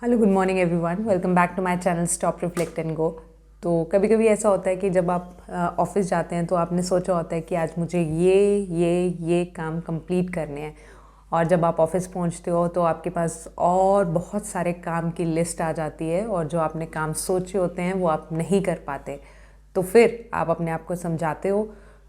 Hello good morning everyone, welcome back to my channel stop reflect and go. तो कभी कभी ऐसा होता है कि जब आप ऑफिस जाते हैं तो आपने सोचा होता है कि आज मुझे ये काम कंप्लीट करने हैं, और जब आप ऑफिस पहुंचते हो तो आपके पास और बहुत सारे काम की लिस्ट आ जाती है, और जो आपने काम सोचे होते हैं वो आप नहीं कर पाते। तो फिर आप अपने आप को समझाते हो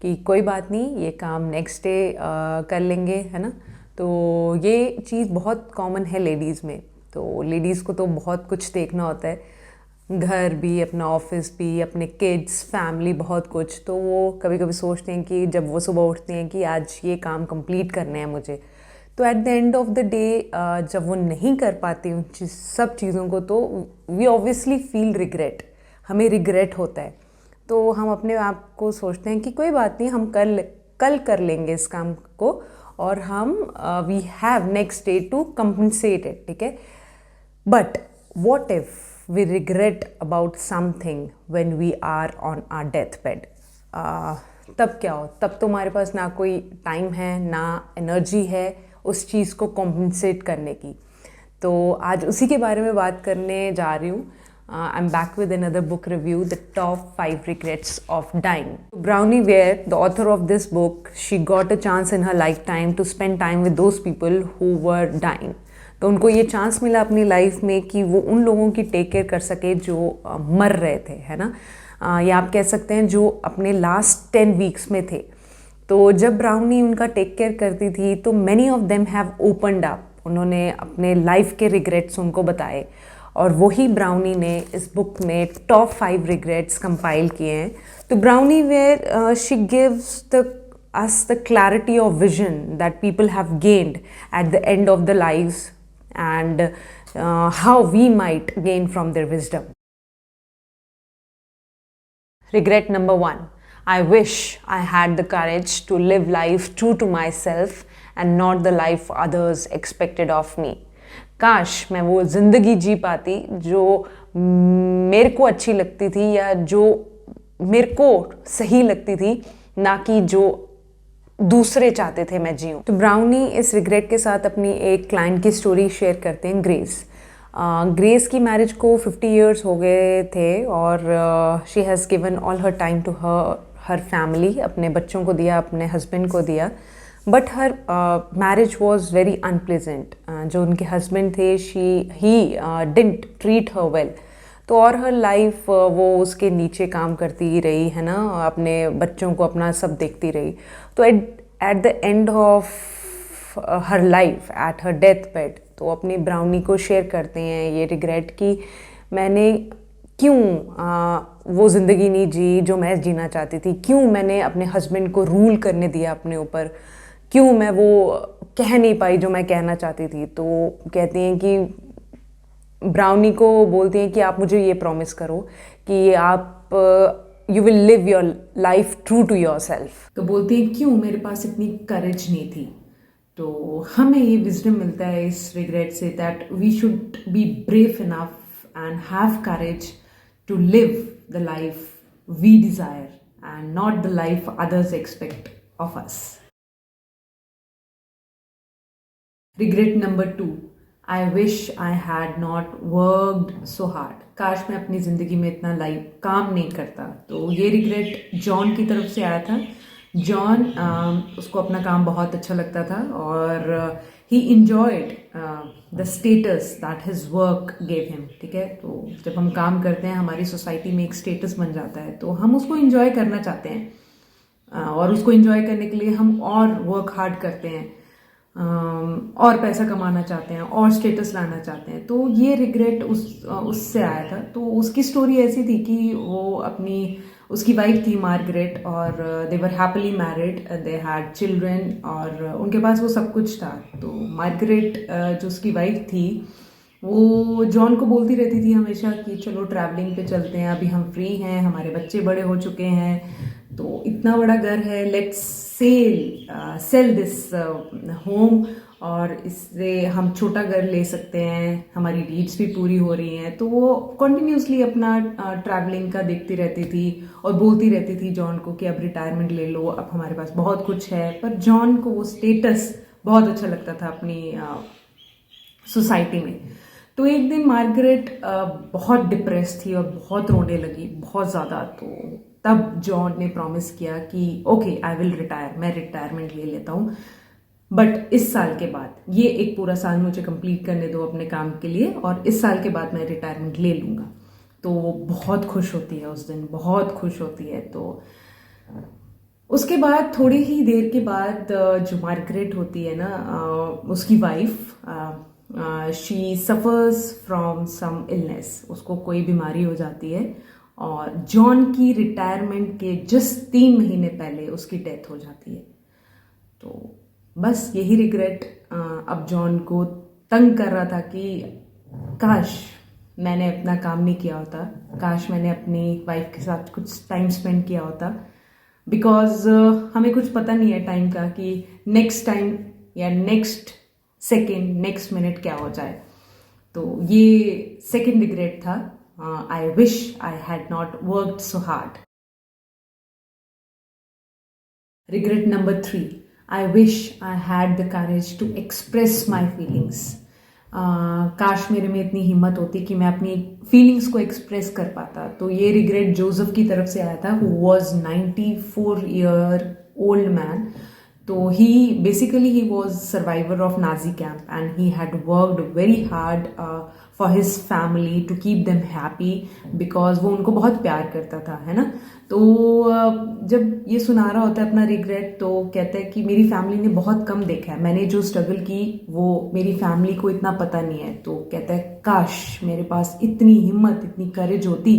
कि कोई बात नहीं, ये काम नेक्स्ट डे कर लेंगे, है ना। तो ये चीज़ बहुत कॉमन है लेडीज़ में। तो लेडीज़ को तो बहुत कुछ देखना होता है, घर भी, अपना ऑफिस भी, अपने किड्स, फैमिली, बहुत कुछ। तो वो कभी कभी सोचते हैं कि जब वो सुबह उठते हैं कि आज ये काम कंप्लीट करने हैं मुझे, तो at the end of the day जब वो नहीं कर पाती उन सब चीज़ों को, तो वी ऑब्वियसली फील रिग्रेट, हमें रिग्रेट होता है। तो हम अपने आप को सोचते हैं कि कोई बात नहीं, हम कल कर लेंगे इस काम को, और हम we have next day to compensate it, ठीक है। But what if we regret about something when we are on our deathbed? तब क्या हो? तब तुम्हारे पास ना कोई टाइम है, ना एनर्जी है उस चीज़ को कॉम्पनसेट करने की। तो आज उसी के बारे में बात करने जा रही हूँ। I am back with another book review, the top 5 regrets of dying. Bronnie Ware, the author of this book, she got a chance in her lifetime to spend time with those people who were dying. तो उनको ये chance मिला अपनी life में कि वो उन लोगों की टेक केयर कर सके जो मर रहे थे, है ना। या आप कह सकते हैं जो अपने लास्ट 10 वीक्स में थे। तो जब ब्राउनी उनका टेक केयर करती थी तो many of them have opened up, उन्होंने अपने लाइफ के रिग्रेट्स उनको बताए, और वही ब्राउनी ने इस बुक में टॉप 5 रिग्रेट्स कंपाइल किए हैं। तो Bronnie Ware she gives the us the clarity of vision that people have gained at the end of their lives, and how we might gain from their wisdom. Regret number 1: I wish I had the courage to live life true to myself and not the life others expected of me. काश मैं वो ज़िंदगी जी पाती जो मेरे को अच्छी लगती थी, या जो मेरे को सही लगती थी, ना कि जो दूसरे चाहते थे मैं जीऊँ। तो ब्राउनी इस रिग्रेट के साथ अपनी एक क्लाइंट की स्टोरी शेयर करते हैं, ग्रेस। ग्रेस की मैरिज को 50 इयर्स हो गए थे, और she has given all her time to her family, अपने बच्चों को दिया, अपने हस्बैंड को दिया। But her marriage was very unpleasant. जो उनके हस्बैंड थे, he didn't treat her well. तो और हर लाइफ वो उसके नीचे काम करती ही रही, है ना, अपने बच्चों को अपना सब देखती रही। तो at the end of her life, at her death bed, तो अपनी ब्राउनी को शेयर करते हैं ये रिग्रेट कि मैंने क्यों वो ज़िंदगी नहीं जी जो मैं जीना चाहती थी, क्यों मैंने अपने हस्बैंड को रूल करने दिया अपने ऊपर, क्यों मैं वो कह नहीं पाई जो मैं कहना चाहती थी। तो कहती हैं कि ब्राउनी को बोलती हैं कि आप मुझे ये प्रॉमिस करो कि आप you will live your life true to yourself. तो बोलती हैं क्यों मेरे पास इतनी करेज नहीं थी। तो हमें ये विजडम मिलता है इस रिग्रेट से, that we should be brave enough and have courage to live the life we desire and not the life others expect of us. Regret number 2: I wish I had not worked so hard. काश मैं अपनी ज़िंदगी में इतना काम नहीं करता। तो ये रिग्रेट जॉन की तरफ से आया था। जॉन उसको अपना काम बहुत अच्छा लगता था, और ही enjoyed the status that his work gave him, ठीक है। तो जब हम काम करते हैं, हमारी सोसाइटी में एक स्टेटस बन जाता है, तो हम उसको इंजॉय करना चाहते हैं, और उसको इंजॉय करने के लिए हम और वर्क हार्ड करते हैं, और पैसा कमाना चाहते हैं, और स्टेटस लाना चाहते हैं। तो ये रिग्रेट उससे आया था। तो उसकी स्टोरी ऐसी थी कि वो उसकी वाइफ थी मार्गरेट, और they were happily married, they had children, और उनके पास वो सब कुछ था। तो मार्गरेट जो उसकी वाइफ थी, वो जॉन को बोलती रहती थी हमेशा कि चलो ट्रैवलिंग पे चलते हैं, अभी हम फ्री हैं, हमारे बच्चे बड़े हो चुके हैं, तो इतना बड़ा घर है, लेट्स सेल दिस होम, और इससे हम छोटा घर ले सकते हैं, हमारी नीड्स भी पूरी हो रही हैं। तो वो कंटिन्यूसली अपना ट्रैवलिंग का देखती रहती थी, और बोलती रहती थी जॉन को कि अब रिटायरमेंट ले लो, अब हमारे पास बहुत कुछ है। पर जॉन को वो स्टेटस बहुत अच्छा लगता था अपनी सोसाइटी में। तो एक दिन मार्गरेट बहुत डिप्रेस थी और बहुत रोने लगी, बहुत ज़्यादा। तो तब जॉन ने प्रॉमिस किया कि ओके आई विल रिटायर, मैं रिटायरमेंट ले लेता हूँ, बट इस साल के बाद, ये एक पूरा साल मुझे कंप्लीट करने दो अपने काम के लिए, और इस साल के बाद मैं रिटायरमेंट ले लूँगा। तो वो बहुत खुश होती है उस दिन, बहुत खुश होती है। तो उसके बाद थोड़ी ही देर के बाद जो मार्गरेट होती है ना, उसकी wife, she suffers from some illness, उसको कोई बीमारी हो जाती है, और जॉन की रिटायरमेंट के जस्ट 3 महीने पहले उसकी डेथ हो जाती है। तो बस यही रिग्रेट अब जॉन को तंग कर रहा था कि काश मैंने अपना काम नहीं किया होता, काश मैंने अपनी वाइफ के साथ कुछ टाइम स्पेंड किया होता, बिकॉज हमें कुछ पता नहीं है टाइम का कि नेक्स्ट टाइम या नेक्स्ट सेकेंड, नेक्स्ट मिनट क्या हो जाए। तो ये सेकेंड रिग्रेट था, I wish I had not worked so hard. Regret number 3, I wish I had the courage to express my feelings. काश मेरे में इतनी हिम्मत होती कि मैं अपनी फीलिंग्स को एक्सप्रेस कर पाता। तो ये रिग्रेट जोसेफ की तरफ से आया था, हु वॉज 94-year-old मैन। तो he was survivor of Nazi camp and he had worked very hard for his family to keep them happy, because वो उनको बहुत प्यार करता था, है ना। तो जब ये सुना रहा होता है अपना रिग्रेट, तो कहता है कि मेरी फैमिली ने बहुत कम देखा है, मैंने जो स्ट्रगल की वो मेरी फैमिली को इतना पता नहीं है। तो कहता है काश मेरे पास इतनी हिम्मत, इतनी करेज होती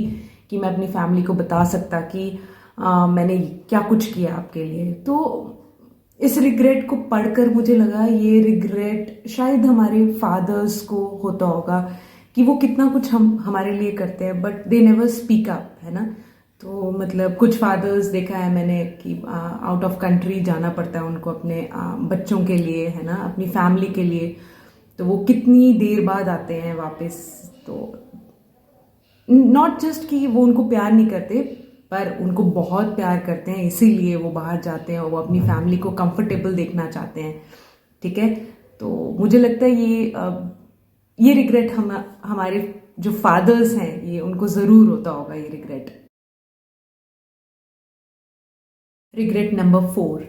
कि मैं अपनी फैमिली को बता सकता कि मैंने क्या कुछ किया आपके लिए। तो इस रिग्रेट को पढ़कर मुझे लगा ये रिग्रेट शायद हमारे फादर्स को होता होगा कि वो कितना कुछ हमारे लिए करते हैं, but they never speak up, है ना। तो मतलब कुछ फादर्स देखा है मैंने कि आउट ऑफ कंट्री जाना पड़ता है उनको अपने बच्चों के लिए, है ना, अपनी फैमिली के लिए। तो वो कितनी देर बाद आते हैं वापस। तो नॉट जस्ट कि वो उनको प्यार नहीं करते, पर उनको बहुत प्यार करते हैं, इसीलिए वो बाहर जाते हैं और वो अपनी फैमिली को कंफर्टेबल देखना चाहते हैं, ठीक है। तो मुझे लगता है ये रिग्रेट हमारे जो फादर्स हैं ये उनको ज़रूर होता होगा ये regret. Regret number 4,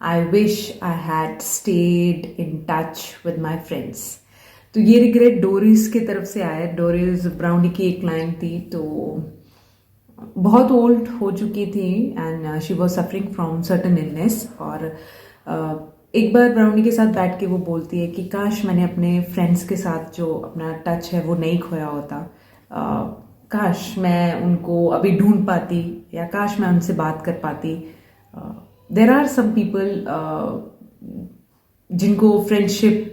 I wish I had stayed in touch with my friends. तो ये रिग्रेट डोरिस की तरफ से आया। डोरिस ब्राउनी की एक क्लाइंट थी, तो बहुत ओल्ड हो चुकी थी and she was suffering from certain illness. और एक बार ब्राउनी के साथ बैठ के वो बोलती है कि काश मैंने अपने फ्रेंड्स के साथ जो अपना टच है वो नहीं खोया होता, काश मैं उनको अभी ढूंढ पाती, या काश मैं उनसे बात कर पाती। देर आर सम पीपल जिनको फ्रेंडशिप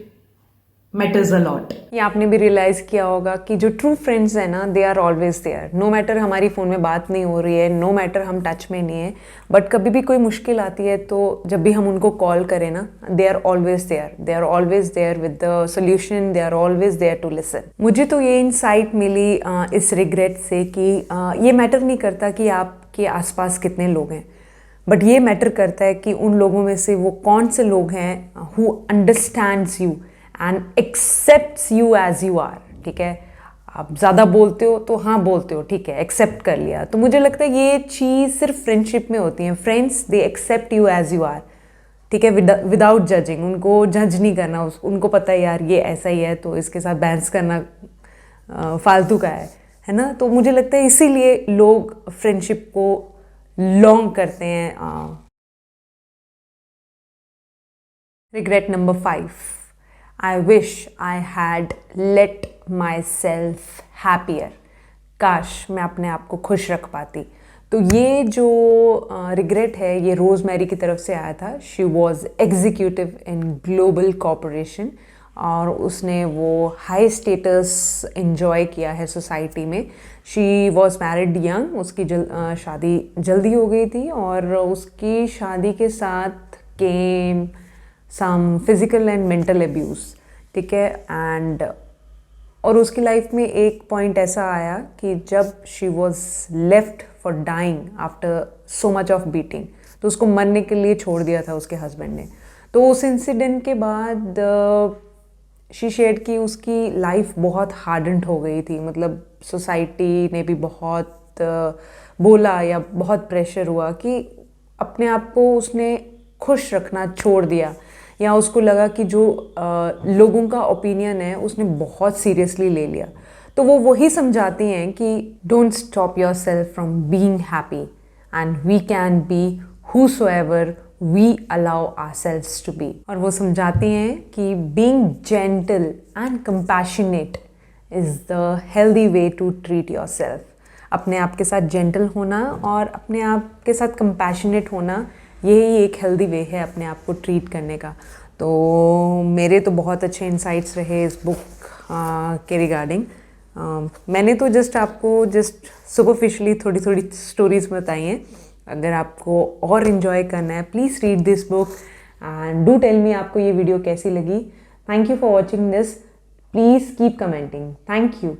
मैटर्स अ लॉट। ये आपने भी रियलाइज किया होगा कि जो ट्रू फ्रेंड्स हैं ना, they are always there, no matter हमारी फ़ोन में बात नहीं हो रही है, नो मैटर हम टच में नहीं है, बट कभी भी कोई मुश्किल आती है तो जब भी हम उनको कॉल करें ना, they are always there, they are always there with the solution, they are always there to listen. मुझे तो ये इंसाइट मिली इस रिग्रेट से कि ये मैटर नहीं करता कि आपके आसपास कितने लोग हैं, बट ये मैटर करता है कि उन लोगों में से वो कौन से लोग हैं who understands you and accepts you as you are, ठीक है। आप ज़्यादा बोलते हो तो हाँ बोलते हो, ठीक है, एक्सेप्ट कर लिया। तो मुझे लगता है ये चीज़ सिर्फ फ्रेंडशिप में होती है। Friends they accept you as you are, ठीक है, विदाउट जजिंग। उनको जज नहीं करना, उनको पता है यार ये ऐसा ही है तो इसके साथ बैलेंस करना फालतू का है ना। तो मुझे लगता है इसीलिए लोग फ्रेंडशिप को लॉन्ग करते हैं। Regret number 5, I wish I had let myself happier. काश मैं अपने आप को खुश रख पाती। तो ये जो रिग्रेट है ये रोज़मेरी की तरफ से आया था। She was executive in global corporation और उसने वो हाई स्टेटस एंजॉय किया है सोसाइटी में। शी वॉज मैरिड यंग, उसकी शादी जल्दी हो गई थी और उसकी शादी के साथ came some physical and mental abuse, ठीक है। एंड और उसकी लाइफ में एक पॉइंट ऐसा आया कि जब she was left for dying after so much of beating, तो उसको मरने के लिए छोड़ दिया था उसके हस्बैंड ने। तो उस इंसिडेंट के बाद शी शेयर्ड कि उसकी लाइफ बहुत हार्डन्ड हो गई थी, मतलब सोसाइटी ने भी बहुत बोला या बहुत प्रेशर हुआ कि अपने आप को उसने खुश रखना छोड़ दिया, या उसको लगा कि जो लोगों का ओपिनियन है उसने बहुत सीरियसली ले लिया। तो वो वही समझाती हैं कि don't stop yourself from being happy and we can be whosoever we allow ourselves to be। और वो समझाती हैं कि being gentle and compassionate is the healthy way to treat yourself। अपने आप के साथ जेंटल होना और अपने आप के साथ कंपैशनेट होना, यही एक हेल्दी वे है अपने आप को ट्रीट करने का। तो मेरे तो बहुत अच्छे इंसाइट्स रहे इस बुक के रिगार्डिंग। मैंने तो आपको सुपरफिशली थोड़ी थोड़ी स्टोरीज बताई हैं। अगर आपको और इन्जॉय करना है, please read this book and do tell me आपको ये वीडियो कैसी लगी। Thank you for watching this. Please keep commenting. Thank you.